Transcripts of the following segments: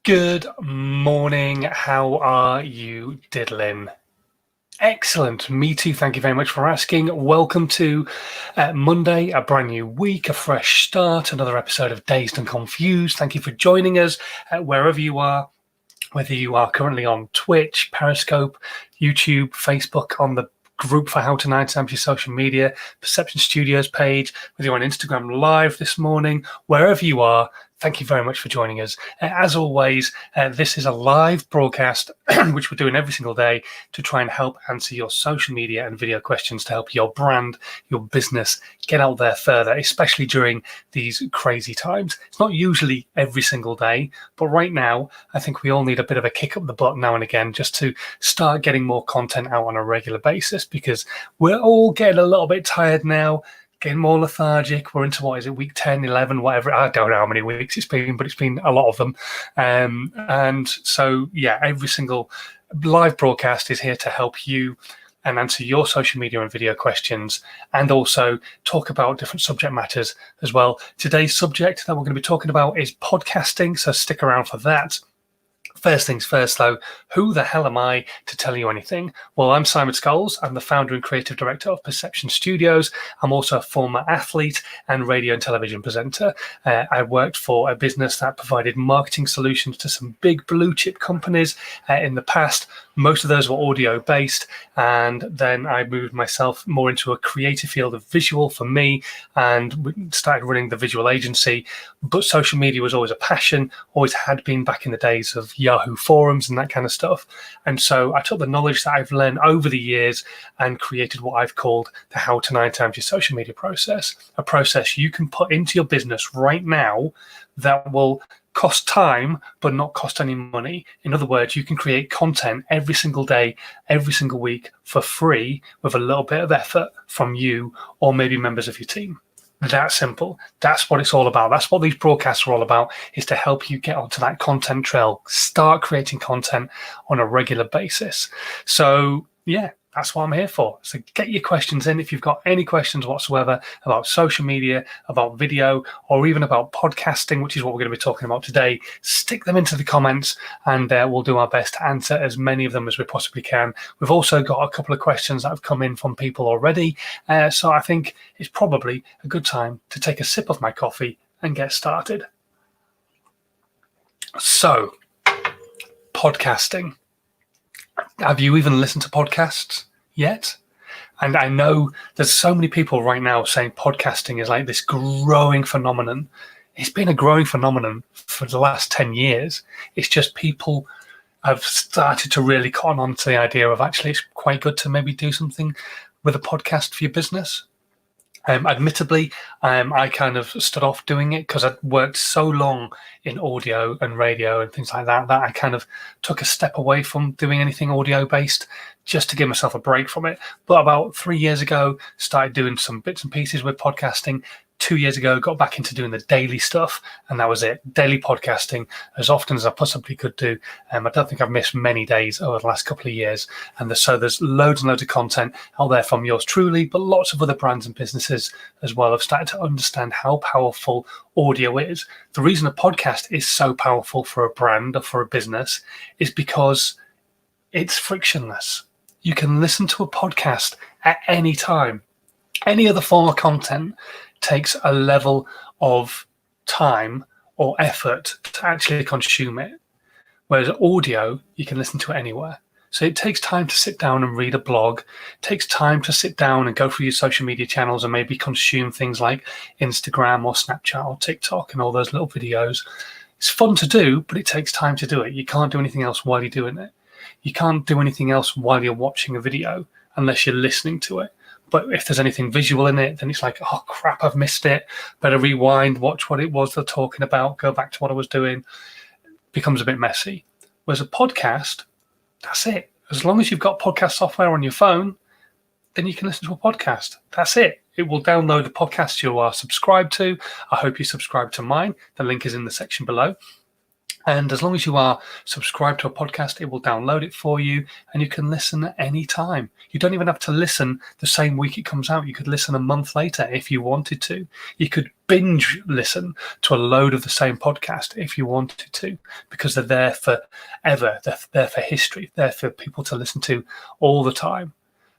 Good morning. How are you diddling? Excellent. Me too. Thank you very much for asking. Welcome to Monday, a brand new week, a fresh start, another episode of Dazed and Confused. Thank you for joining us wherever you are, whether you are currently on Twitch, Periscope, YouTube, Facebook, on the group for How to 9 Times Your Social Media, Perception Studios page, whether you're on Instagram Live this morning, wherever you are. Thank you very much for joining us. As always, this is a live broadcast, which we're doing every single day to try and help answer your social media and video questions to help your brand, your business get out there further, especially during these crazy times. It's not usually every single day, but right now, I think we all need a bit of a kick up the butt now and again just to start getting more content out on a regular basis, because we're all getting a little bit tired now, getting more lethargic. We're into, week 10, 11, whatever. I don't know how many weeks it's been, but it's been a lot of them. And so, yeah, every single live broadcast is here to help you and answer your social media and video questions, and also talk about different subject matters as well. Today's subject that we're going to be talking about is podcasting, so stick around for that. First things first, though, who the hell am I to tell you anything? Well, I'm Simon Scholes. I'm the founder and creative director of Perception Studios. I'm also a former athlete and radio and television presenter. I worked for a business that provided marketing solutions to some big blue chip companies in the past. Most of those were audio based, and then I moved myself more into a creative field of visual for me and started running the visual agency. But social media was always a passion, always had been back in the days of Yahoo forums and that kind of stuff. And so I took the knowledge that I've learned over the years and created what I've called the How to 9 Times Your Social Media process, a process you can put into your business right now that will cost time but not cost any money. In other words, you can create content every single day, every single week for free with a little bit of effort from you or maybe members of your team. That simple. That's what it's all about. That's what these broadcasts are all about, is to help you get onto that content trail, start creating content on a regular basis. So yeah, that's what I'm here for. So get your questions in if you've got any questions whatsoever about social media, about video, or even about podcasting, which is what we're going to be talking about today. Stick them into the comments and we'll do our best to answer as many of them as we possibly can. We've also got a couple of questions that have come in from people already. So I think it's probably a good time to take a sip of my coffee and get started. So, podcasting. Have you even listened to podcasts yet? And I know there's so many people right now saying podcasting is like this growing phenomenon. It's been a growing phenomenon for the last 10 years. It's just people have started to really cotton on to the idea of actually it's quite good to maybe do something with a podcast for your business. Admittedly, I kind of stood off doing it because I'd worked so long in audio and radio and things like that I kind of took a step away from doing anything audio based just to give myself a break from it. But about 3 years ago, started doing some bits and pieces with podcasting. 2 years ago, got back into doing the daily stuff, and that was it. Daily podcasting as often as I possibly could do. I don't think I've missed many days over the last couple of years. And so there's loads and loads of content out there from yours truly, but lots of other brands and businesses as well have started to understand how powerful audio is. The reason a podcast is so powerful for a brand or for a business is because it's frictionless. You can listen to a podcast at any time. Any other form of content takes a level of time or effort to actually consume it. Whereas audio, you can listen to it anywhere. So it takes time to sit down and read a blog. It takes time to sit down and go through your social media channels and maybe consume things like Instagram or Snapchat or TikTok and all those little videos. It's fun to do, but it takes time to do it. You can't do anything else while you're doing it. You can't do anything else while you're watching a video unless you're listening to it. But if there's anything visual in it, then it's like, oh crap, I've missed it. Better rewind, watch what it was they're talking about, go back to what I was doing. It becomes a bit messy. Whereas a podcast, that's it. As long as you've got podcast software on your phone, then you can listen to a podcast. That's it. It will download the podcast you are subscribed to. I hope you subscribe to mine. The link is in the section below. And as long as you are subscribed to a podcast, it will download it for you and you can listen at any time. You don't even have to listen the same week it comes out. You could listen a month later if you wanted to. You could binge listen to a load of the same podcast if you wanted to, because they're there forever. They're there for history. They're for people to listen to all the time.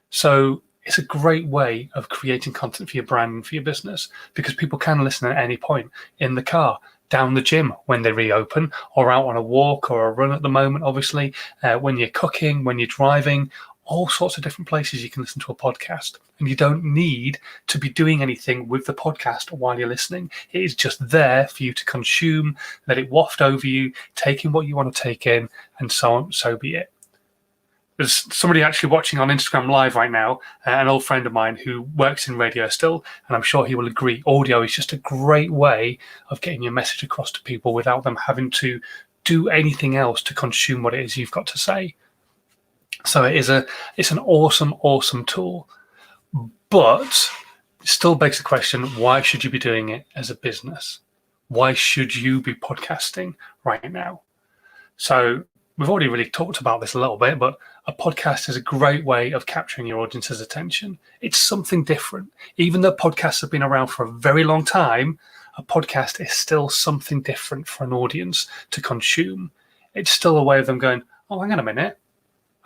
So it's a great way of creating content for your brand and for your business, because people can listen at any point, in the car, down the gym when they reopen, or out on a walk or a run at the moment, obviously, when you're cooking, when you're driving, all sorts of different places you can listen to a podcast. And you don't need to be doing anything with the podcast while you're listening. It is just there for you to consume, let it waft over you, take in what you want to take in, and so be it. There's somebody actually watching on Instagram Live right now, an old friend of mine who works in radio still, and I'm sure he will agree. Audio is just a great way of getting your message across to people without them having to do anything else to consume what it is you've got to say. So it's an awesome tool, but it still begs the question: why should you be doing it as a business? Why should you be podcasting right now? So we've already really talked about this a little bit, but a podcast is a great way of capturing your audience's attention. It's something different. Even though podcasts have been around for a very long time, a podcast is still something different for an audience to consume. It's still a way of them going, oh, hang on a minute.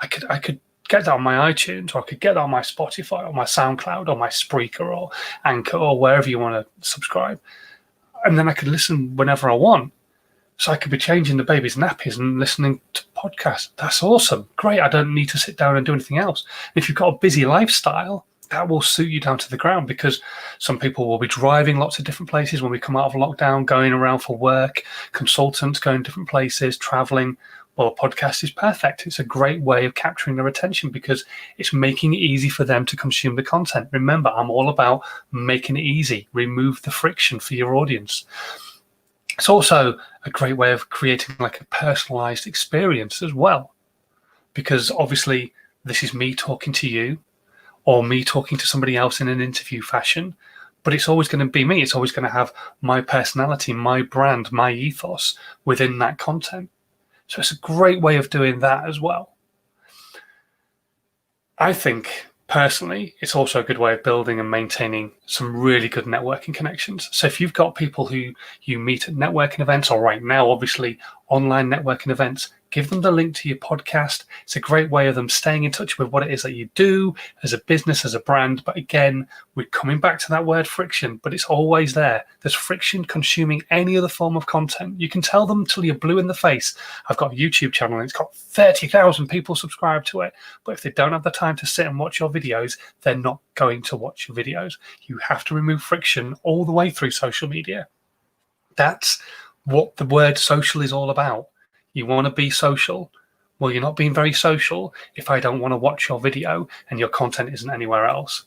I could get that on my iTunes, or I could get that on my Spotify, or my SoundCloud, or my Spreaker, or Anchor, or wherever you want to subscribe. And then I could listen whenever I want. So I could be changing the baby's nappies and listening to podcasts. That's awesome. Great. I don't need to sit down and do anything else. If you've got a busy lifestyle, that will suit you down to the ground, because some people will be driving lots of different places when we come out of lockdown, going around for work, consultants going different places, traveling. Well, a podcast is perfect. It's a great way of capturing their attention because it's making it easy for them to consume the content. Remember, I'm all about making it easy. Remove the friction for your audience. It's also a great way of creating like a personalized experience as well, because obviously this is me talking to you or me talking to somebody else in an interview fashion, but it's always going to be me. It's always going to have my personality, my brand, my ethos within that content. So it's a great way of doing that as well. I think personally, it's also a good way of building and maintaining some really good networking connections. So if you've got people who you meet at networking events, or right now, obviously, online networking events, give them the link to your podcast. It's a great way of them staying in touch with what it is that you do as a business, as a brand. But again, we're coming back to that word friction, but it's always there. There's friction consuming any other form of content. You can tell them till you're blue in the face, I've got a YouTube channel and it's got 30,000 people subscribed to it. But if they don't have the time to sit and watch your videos, they're not going to watch your videos. You have to remove friction all the way through social media. That's what the word social is all about. You want to be social? Well, you're not being very social if I don't want to watch your video and your content isn't anywhere else,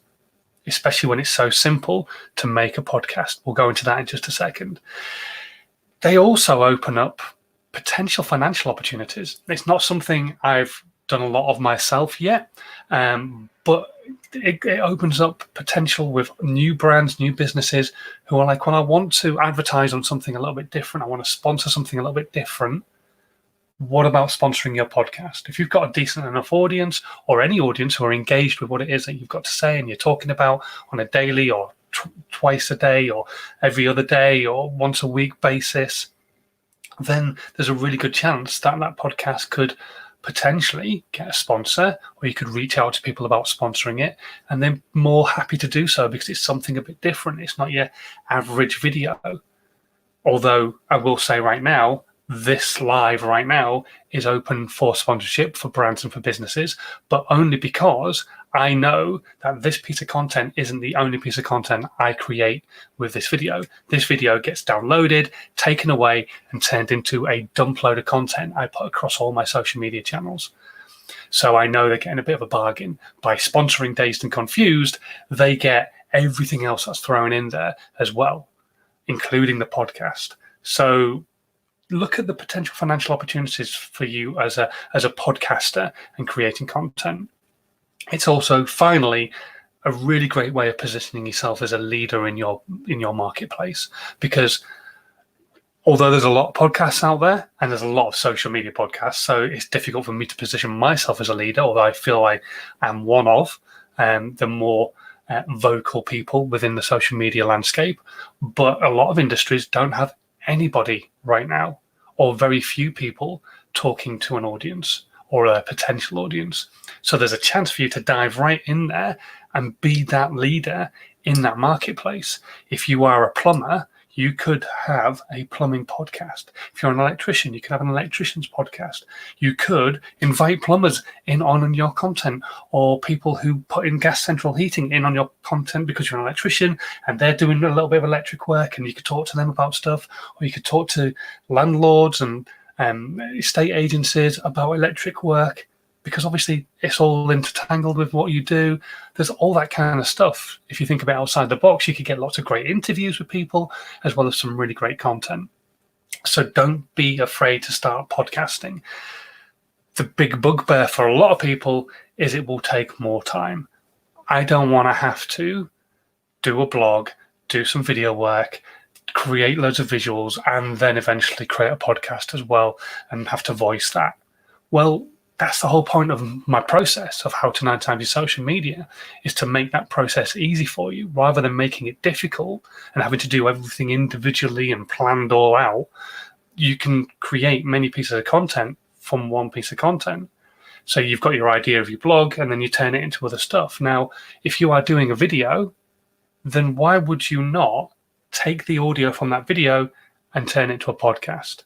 especially when it's so simple to make a podcast. We'll go into that in just a second. They also open up potential financial opportunities. It's not something I've done a lot of myself yet, but it opens up potential with new brands, new businesses who are like, well, I want to advertise on something a little bit different. I want to sponsor something a little bit different. What about sponsoring your podcast? If you've got a decent enough audience, or any audience who are engaged with what it is that you've got to say and you're talking about on a daily or twice a day or every other day or once a week basis, then there's a really good chance that that podcast could potentially get a sponsor, or you could reach out to people about sponsoring it, and they're more happy to do so because it's something a bit different. It's not your average video. Although I will say right now, this live right now is open for sponsorship for brands and for businesses, but only because I know that this piece of content isn't the only piece of content I create with this video. This video gets downloaded, taken away, and turned into a dump load of content I put across all my social media channels. So I know they're getting a bit of a bargain. By sponsoring Dazed and Confused, they get everything else that's thrown in there as well, including the podcast. So look at the potential financial opportunities for you as a podcaster and creating content. It's also, finally, a really great way of positioning yourself as a leader in your marketplace, because although there's a lot of podcasts out there and there's a lot of social media podcasts, so it's difficult for me to position myself as a leader, although I feel I am one of the more vocal people within the social media landscape, but a lot of industries don't have anybody right now, or very few people talking to an audience or a potential audience. So there's a chance for you to dive right in there and be that leader in that marketplace. If you are a plumber, you could have a plumbing podcast. If you're an electrician, you could have an electrician's podcast. You could invite plumbers in on your content, or people who put in gas central heating in on your content because you're an electrician and they're doing a little bit of electric work, and you could talk to them about stuff. Or you could talk to landlords and estate agencies about electric work, because obviously it's all intertangled with what you do. There's all that kind of stuff. If you think about outside the box, you could get lots of great interviews with people, as well as some really great content. So don't be afraid to start podcasting. The big bugbear for a lot of people is it will take more time. I don't want to have to do a blog, do some video work, create loads of visuals, and then eventually create a podcast as well and have to voice that. Well, that's the whole point of my process of how to 9 times your social media, is to make that process easy for you rather than making it difficult and having to do everything individually and planned all out. You can create many pieces of content from one piece of content. So you've got your idea of your blog and then you turn it into other stuff. Now, if you are doing a video, then why would you not take the audio from that video and turn it into a podcast?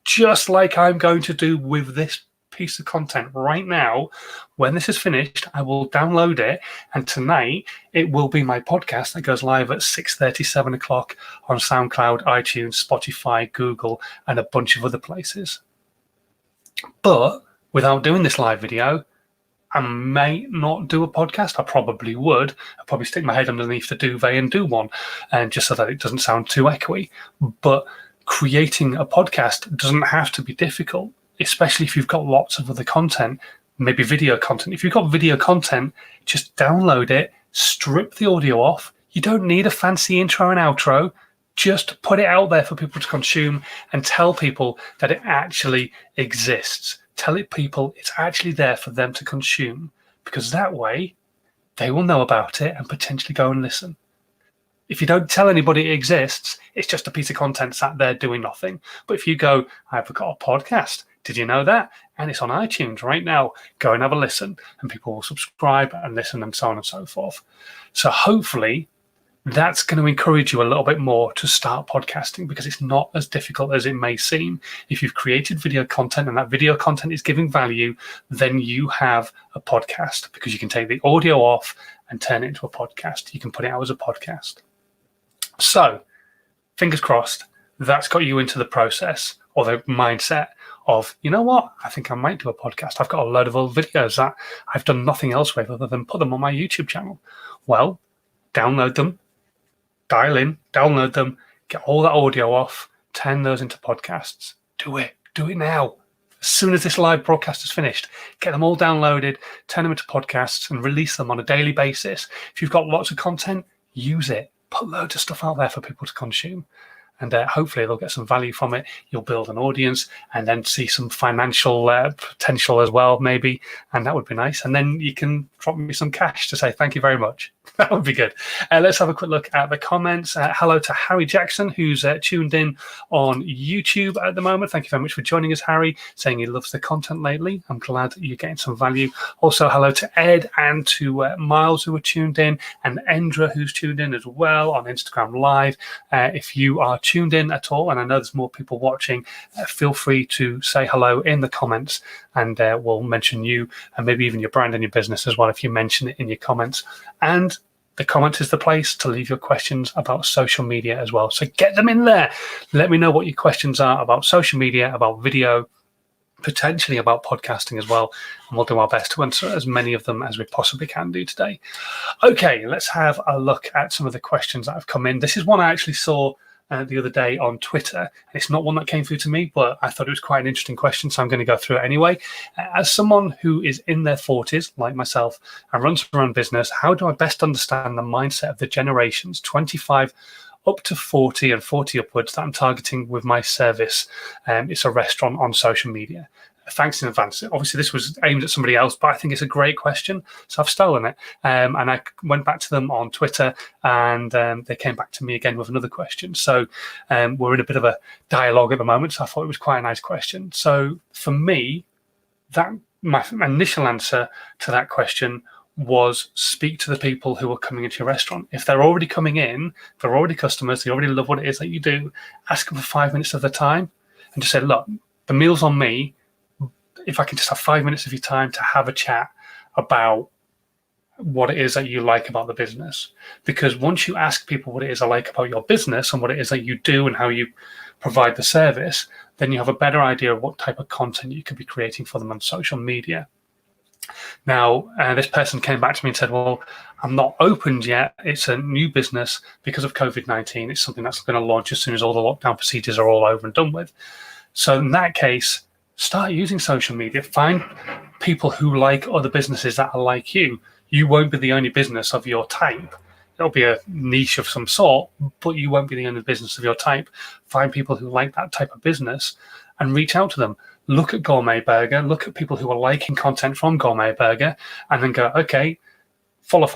Just like I'm going to do with this piece of content right now. When this is finished, I will download it, and tonight it will be my podcast that goes live at 6:30, 7 o'clock on SoundCloud, iTunes, Spotify, Google, and a bunch of other places. But without doing this live video, I may not do a podcast. I probably would. I'd probably stick my head underneath the duvet and do one, and just so that it doesn't sound too echoey. But creating a podcast doesn't have to be difficult, especially if you've got lots of other content, maybe video content. If you've got video content, just download it, strip the audio off. You don't need a fancy intro and outro. Just put it out there for people to consume and tell people that it actually exists. Tell people it's actually there for them to consume, because that way they will know about it and potentially go and listen. If you don't tell anybody it exists, it's just a piece of content sat there doing nothing. But if you go, I've got a podcast, did you know that? And it's on iTunes right now. Go and have a listen, and people will subscribe and listen, and so on and so forth. So hopefully that's going to encourage you a little bit more to start podcasting, because it's not as difficult as it may seem. If you've created video content and that video content is giving value, then you have a podcast, because you can take the audio off and turn it into a podcast. You can put it out as a podcast. So fingers crossed, that's got you into the process or the mindset of, you know what, I think I might do a podcast. I've got a load of old videos that I've done nothing else with other than put them on my YouTube channel. Well, download them, dial in, download them, get all that audio off, turn those into podcasts. Do it now. As soon as this live broadcast is finished, get them all downloaded, turn them into podcasts, and release them on a daily basis. If you've got lots of content, use it. Put loads of stuff out there for people to consume. And hopefully they'll get some value from it. You'll build an audience and then see some financial potential as well, maybe. And that would be nice. And then you can drop me some cash to say thank you very much. That would be good. Let's have a quick look at the comments. Hello to Harry Jackson, who's tuned in on YouTube at the moment. Thank you very much for joining us, Harry, saying he loves the content lately. I'm glad that you're getting some value. Also, hello to Ed and to Miles, who are tuned in, and Endra, who's tuned in as well on Instagram Live. If you are tuned in at all, and I know there's more people watching, feel free to say hello in the comments, and we'll mention you and maybe even your brand and your business as well if you mention it in your comments. And the comment is the place to leave your questions about social media as well. So get them in there. Let me know what your questions are about social media, about video, potentially about podcasting as well. And we'll do our best to answer as many of them as we possibly can do today. Okay, let's have a look at some of the questions that have come in. This is one I actually saw the other day on Twitter. It's not one that came through to me, but I thought it was quite an interesting question, so I'm going to go through it anyway. As someone who is in their 40s, like myself, and runs their own business, how do I best understand the mindset of the generations 25 up to 40 and 40 upwards that I'm targeting with my service? It's a restaurant on social media. Thanks in advance. Obviously, this was aimed at somebody else, but I think it's a great question, so I've stolen it. And I went back to them on Twitter, and they came back to me again with another question. So we're in a bit of a dialogue at the moment, so I thought it was quite a nice question. So for me, my initial answer to that question was speak to the people who are coming into your restaurant. If they're already coming in, if they're already customers, they already love what it is that you do, ask them for 5 minutes of their time and just say, look, the meal's on me. If I can just have 5 minutes of your time to have a chat about what it is that you like about the business. Because once you ask people what it is I like about your business and what it is that you do and how you provide the service, then you have a better idea of what type of content you could be creating for them on social media. Now, this person came back to me and said, well, I'm not opened yet. It's a new business because of COVID-19. It's something that's going to launch as soon as all the lockdown procedures are all over and done with. So in that case, start using social media. Find people who like other businesses that are like you. You won't be the only business of your type. It'll be a niche of some sort, but you won't be the only business of your type. Find people who like that type of business and reach out to them. Look at Gourmet Burger, look at people who are liking content from Gourmet Burger, and then go, okay, follow.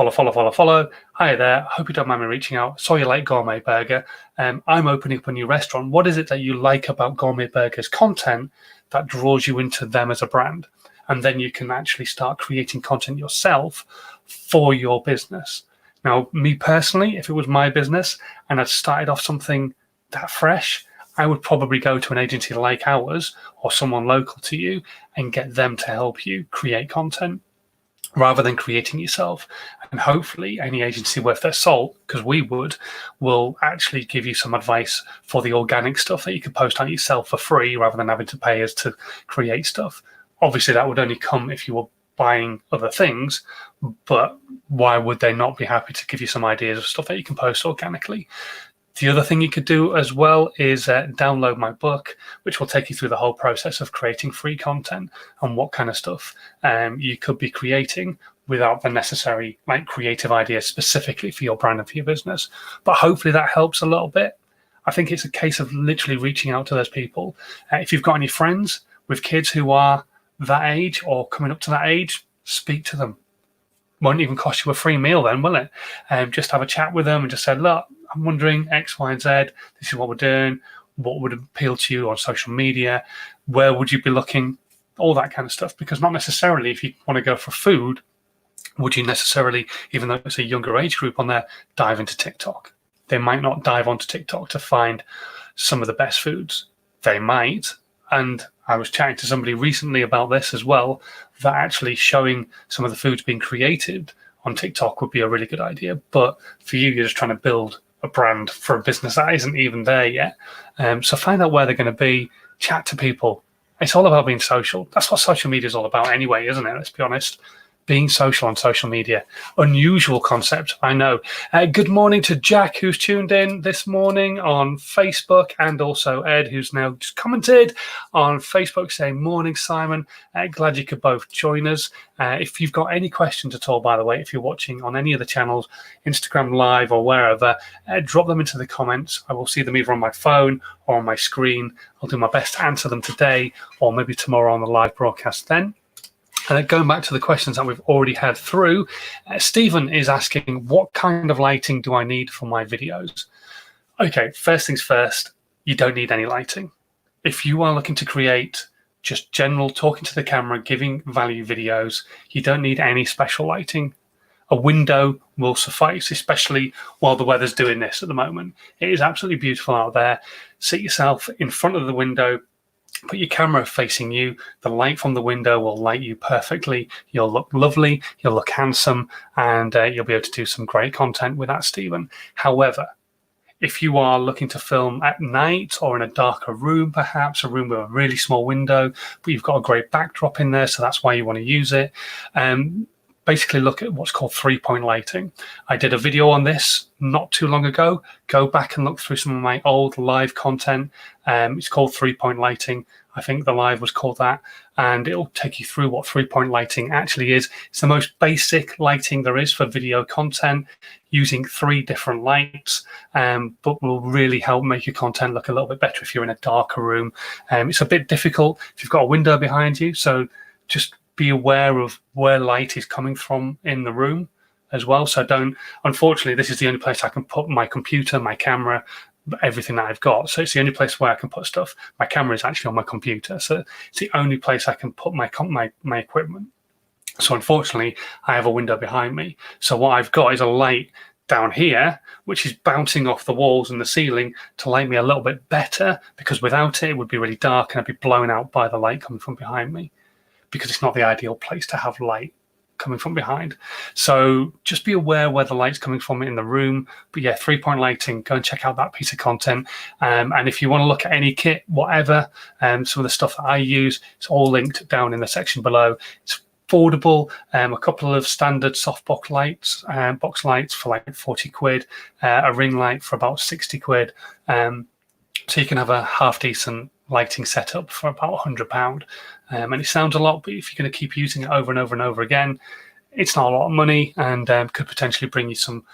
Hi there, hope you don't mind me reaching out. Saw you like Gourmet Burger. I'm opening up a new restaurant. What is it that you like about Gourmet Burger's content that draws you into them as a brand? And then you can actually start creating content yourself for your business. Now, me personally, if it was my business and I'd started off something that fresh, I would probably go to an agency like ours or someone local to you and get them to help you create content rather than creating yourself. And hopefully any agency worth their salt, because we will actually give you some advice for the organic stuff that you can post on yourself for free rather than having to pay us to create stuff. Obviously, that would only come if you were buying other things, but why would they not be happy to give you some ideas of stuff that you can post organically? The other thing you could do as well is download my book, which will take you through the whole process of creating free content and what kind of stuff you could be creating without the necessary creative ideas specifically for your brand and for your business. But hopefully that helps a little bit. I think it's a case of literally reaching out to those people. If you've got any friends with kids who are that age or coming up to that age, speak to them. Won't even cost you a free meal then, will it? Just have a chat with them and just say, look, I'm wondering X, Y, and Z. This is what we're doing. What would appeal to you on social media? Where would you be looking? All that kind of stuff. Because not necessarily if you want to go for food, would you necessarily, even though it's a younger age group on there, dive into TikTok. They might not dive onto TikTok to find some of the best foods. They might. And I was chatting to somebody recently about this as well, that actually showing some of the foods being created on TikTok would be a really good idea. But for you, you're just trying to build a brand for a business that isn't even there yet. So find out where they're going to be, chat to people. It's all about being social. That's what social media is all about anyway, isn't it? Let's be honest. Being social on social media. Unusual concept, I know. Good morning to Jack, who's tuned in this morning on Facebook, and also Ed, who's now just commented on Facebook saying, morning, Simon. Glad you could both join us. If you've got any questions at all, by the way, if you're watching on any of the channels, Instagram Live or wherever, drop them into the comments. I will see them either on my phone or on my screen. I'll do my best to answer them today or maybe tomorrow on the live broadcast then. Going back to the questions that we've already had through, Stephen is asking, what kind of lighting do I need for my videos? Okay, first things first, you don't need any lighting. If you are looking to create just general talking to the camera, giving value videos, you don't need any special lighting. A window will suffice, especially while the weather's doing this at the moment. It is absolutely beautiful out there. Sit yourself in front of the window, put your camera facing you. The light from the window will light you perfectly. You'll look lovely, you'll look handsome, and you'll be able to do some great content with that, Stephen. However, if you are looking to film at night or in a darker room, perhaps a room with a really small window, but you've got a great backdrop in there, so that's why you want to use it, basically look at what's called 3-point lighting. I did a video on this not too long ago. Go back and look through some of my old live content. It's called 3-point lighting. I think the live was called that, and it'll take you through what 3-point lighting actually is. It's the most basic lighting there is for video content, using 3 different lights, but will really help make your content look a little bit better if you're in a darker room. It's a bit difficult if you've got a window behind you, so just be aware of where light is coming from in the room as well. So unfortunately, this is the only place I can put my computer, my camera, everything that I've got. So it's the only place where I can put stuff. My camera is actually on my computer, so it's the only place I can put my equipment. So unfortunately, I have a window behind me. So what I've got is a light down here, which is bouncing off the walls and the ceiling to light me a little bit better, because without it, it would be really dark and I'd be blown out by the light coming from behind me, because it's not the ideal place to have light coming from behind. So just be aware where the light's coming from in the room. But yeah, 3-point lighting, go and check out that piece of content. And if you want to look at any kit, whatever, some of the stuff that I use, it's all linked down in the section below. It's affordable, a couple of standard softbox lights, box lights for like 40 quid, a ring light for about 60 quid. So you can have a half decent lighting setup for about £100. And it sounds a lot, but if you're going to keep using it over and over and over again, it's not a lot of money, and could potentially bring you some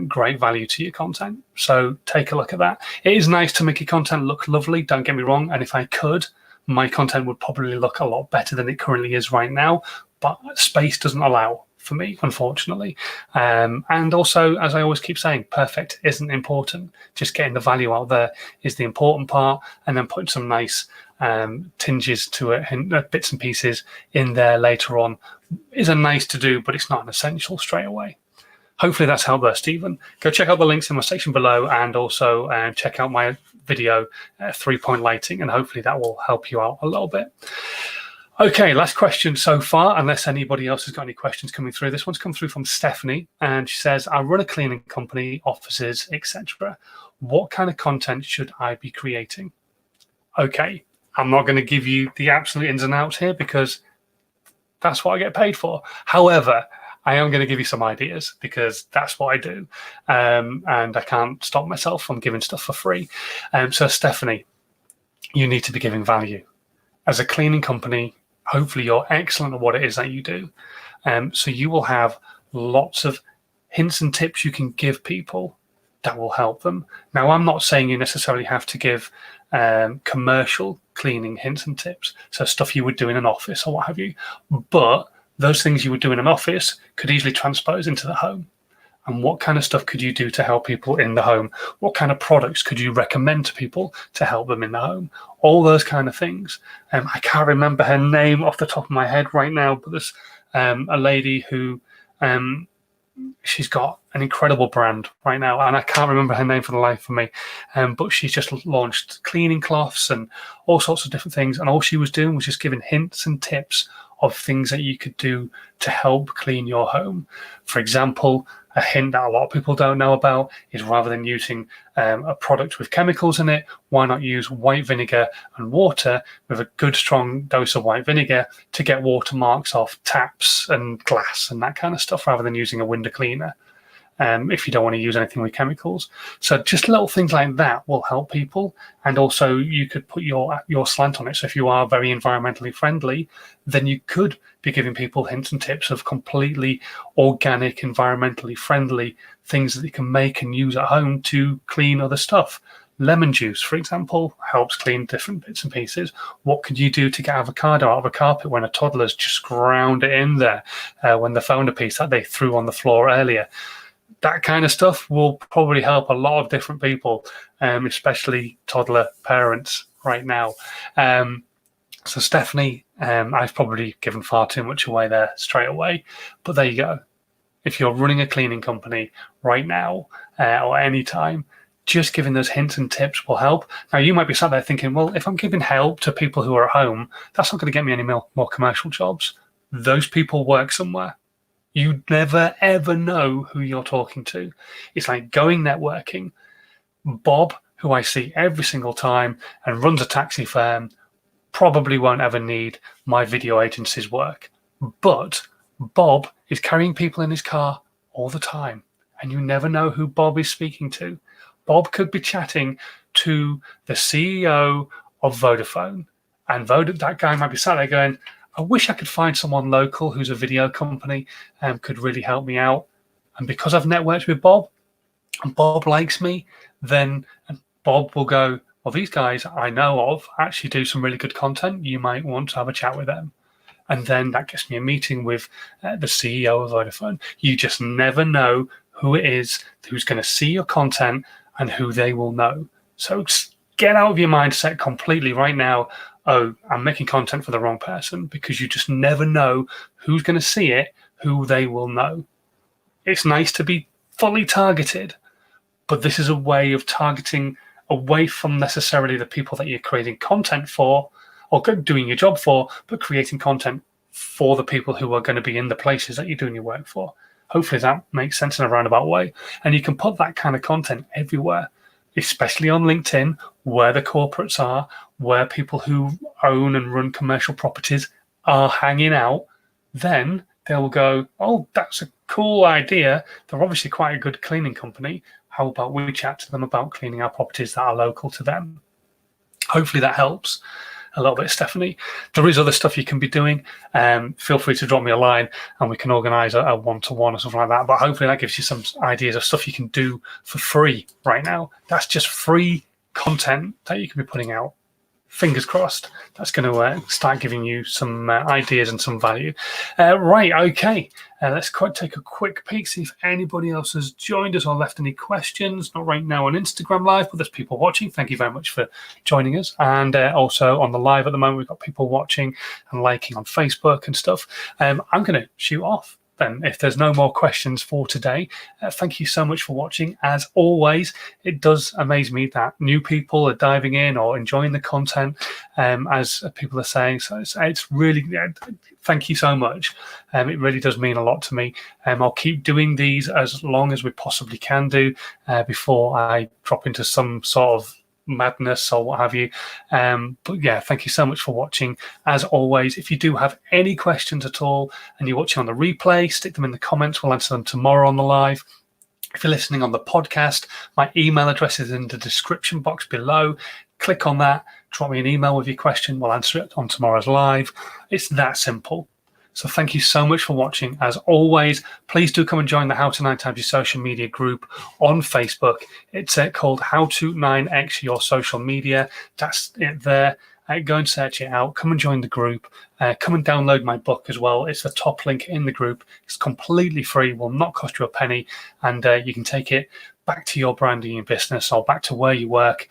great value to your content. So take a look at that. It is nice to make your content look lovely, don't get me wrong. And if I could, my content would probably look a lot better than it currently is right now, but space doesn't allow for me, unfortunately. And also, as I always keep saying, perfect isn't important. Just getting the value out there is the important part, and then putting some nice tinges to it and bits and pieces in there later on is a nice to do, but it's not an essential straight away. Hopefully that's helped there, Stephen. Go check out the links in my section below, and also check out my video, 3-point lighting, and hopefully that will help you out a little bit. Okay, last question so far, unless anybody else has got any questions coming through. This one's come through from Stephanie, and she says, I run a cleaning company, offices, etc. What kind of content should I be creating? Okay, I'm not going to give you the absolute ins and outs here, because that's what I get paid for. However, I am going to give you some ideas, because that's what I do. And I can't stop myself from giving stuff for free. So Stephanie, you need to be giving value. As a cleaning company, hopefully you're excellent at what it is that you do. So you will have lots of hints and tips you can give people that will help them. Now, I'm not saying you necessarily have to give commercial cleaning hints and tips, so stuff you would do in an office or what have you, but those things you would do in an office could easily transpose into the home. And what kind of stuff could you do to help people in the home? What kind of products could you recommend to people to help them in the home? All those kind of things. I can't remember her name off the top of my head right now, but there's a lady who, she's got an incredible brand right now, and I can't remember her name for the life of me, but she's just launched cleaning cloths and all sorts of different things, and all she was doing was just giving hints and tips of things that you could do to help clean your home. For example, a hint that a lot of people don't know about is, rather than using a product with chemicals in it, why not use white vinegar and water with a good strong dose of white vinegar to get watermarks off taps and glass and that kind of stuff, rather than using a window cleaner, if you don't want to use anything with chemicals. So just little things like that will help people. And also you could put your slant on it. So if you are very environmentally friendly, then you could be giving people hints and tips of completely organic, environmentally friendly things that you can make and use at home to clean other stuff. Lemon juice, for example, helps clean different bits and pieces. What could you do to get avocado out of a carpet when a toddler's just ground it in there, when they found a piece that they threw on the floor earlier? That kind of stuff will probably help a lot of different people, especially toddler parents right now. So Stephanie, I've probably given far too much away there straight away, but there you go. If you're running a cleaning company right now or any time, just giving those hints and tips will help. Now, you might be sat there thinking, well, if I'm giving help to people who are at home, that's not going to get me any more commercial jobs. Those people work somewhere. You never, ever know who you're talking to. It's like going networking. Bob, who I see every single time and runs a taxi firm, probably won't ever need my video agency's work. But Bob is carrying people in his car all the time, and you never know who Bob is speaking to. Bob could be chatting to the CEO of Vodafone, and that guy might be sat there going, I wish I could find someone local who's a video company and could really help me out. And because I've networked with Bob, and Bob likes me, then Bob will go, well, these guys I know of actually do some really good content. You might want to have a chat with them. And then that gets me a meeting with the CEO of Vodafone. You just never know who it is who's going to see your content and who they will know. So get out of your mindset completely right now, oh, I'm making content for the wrong person, because you just never know who's going to see it, who they will know. It's nice to be fully targeted, but this is a way of targeting away from necessarily the people that you're creating content for or doing your job for, but creating content for the people who are going to be in the places that you're doing your work for. Hopefully that makes sense in a roundabout way. And you can put that kind of content everywhere, especially on LinkedIn, where the corporates are, where people who own and run commercial properties are hanging out. Then they'll go, oh, that's a cool idea. They're obviously quite a good cleaning company. How about we chat to them about cleaning our properties that are local to them? Hopefully that helps a little bit, Stephanie. There is other stuff you can be doing. Feel free to drop me a line and we can organise a one-to-one or something like that. But hopefully that gives you some ideas of stuff you can do for free right now. That's just free content that you can be putting out. Fingers crossed, that's going to start giving you some ideas and some value. Right, okay. Let's take a quick peek, see if anybody else has joined us or left any questions. Not right now on Instagram Live, but there's people watching. Thank you very much for joining us. And also on the live at the moment, we've got people watching and liking on Facebook and stuff. I'm going to shoot off. Then, if there's no more questions for today, thank you so much for watching. As always, it does amaze me that new people are diving in or enjoying the content, as people are saying. So it's really, thank you so much. It really does mean a lot to me. I'll keep doing these as long as we possibly can do before I drop into some sort of madness or what have you. But yeah, thank you so much for watching. As always, if you do have any questions at all and you're watching on the replay, stick them in the comments. We'll answer them tomorrow on the live. If you're listening on the podcast, my email address is in the description box below. Click on that, drop me an email with your question. We'll answer it on tomorrow's live. It's that simple. So thank you so much for watching. As always, please do come and join the How to 9 Times Your Social Media group on Facebook. It's called How to 9X Your Social Media. That's it there. Go and search it out. Come and join the group. Come and download my book as well. It's the top link in the group. It's completely free, will not cost you a penny, and you can take it back to your brand and your business or back to where you work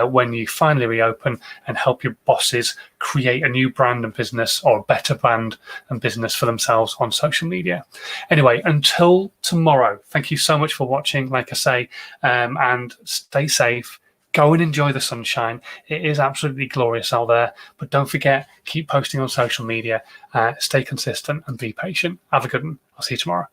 when you finally reopen and help your bosses create a new brand and business or a better brand and business for themselves on social media. Anyway, until tomorrow, thank you so much for watching, like I say, and stay safe. Go and enjoy the sunshine. It is absolutely glorious out there. But don't forget, keep posting on social media, stay consistent and be patient. Have a good one. I'll see you tomorrow.